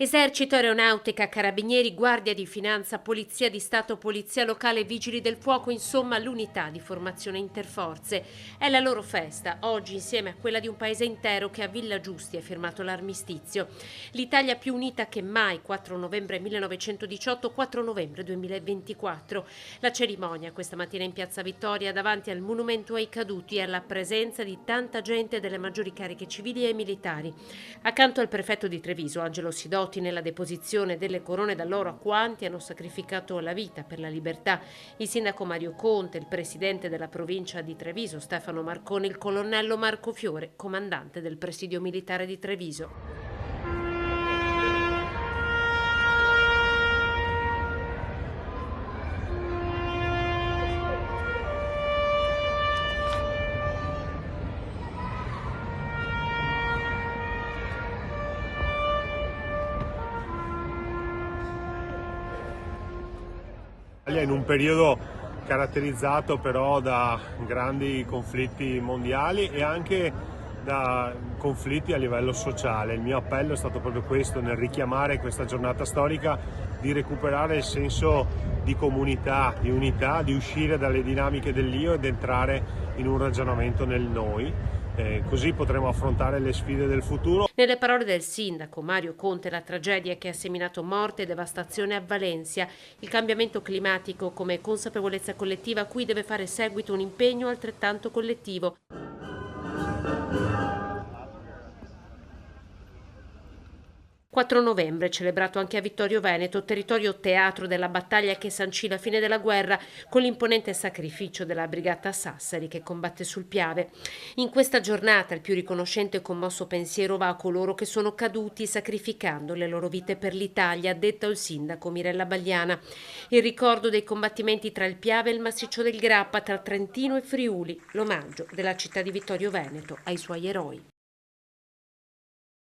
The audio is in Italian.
Esercito, Aeronautica, Carabinieri, Guardia di Finanza, Polizia di Stato, Polizia Locale, Vigili del Fuoco, insomma l'unità di formazione interforze. È la loro festa, oggi insieme a quella di un paese intero che a Villa Giusti ha firmato l'armistizio. L'Italia più unita che mai, 4 novembre 1918, 4 novembre 2024. La cerimonia questa mattina in Piazza Vittoria davanti al monumento ai caduti e alla presenza di tanta gente delle maggiori cariche civili e militari. Accanto al prefetto di Treviso, Angelo Sidoti, nella deposizione delle corone d'alloro a quanti hanno sacrificato la vita per la libertà, il sindaco Mario Conte, il presidente della provincia di Treviso Stefano Marconi, il colonnello Marco Fiore, comandante del presidio militare di Treviso. In un periodo caratterizzato però da grandi conflitti mondiali e anche da conflitti a livello sociale. Il mio appello è stato proprio questo, nel richiamare questa giornata storica, di recuperare il senso di comunità, di unità, di uscire dalle dinamiche dell'io ed entrare in un ragionamento nel noi. Così potremo affrontare le sfide del futuro. Nelle parole del sindaco Mario Conte, la tragedia che ha seminato morte e devastazione a Valencia, il cambiamento climatico come consapevolezza collettiva a cui deve fare seguito un impegno altrettanto collettivo. 4 novembre, celebrato anche a Vittorio Veneto, territorio teatro della battaglia che sancì la fine della guerra con l'imponente sacrificio della Brigata Sassari che combatte sul Piave. In questa giornata il più riconoscente e commosso pensiero va a coloro che sono caduti sacrificando le loro vite per l'Italia, ha detto il sindaco Mirella Bagliana. Il ricordo dei combattimenti tra il Piave e il massiccio del Grappa, tra Trentino e Friuli, l'omaggio della città di Vittorio Veneto ai suoi eroi.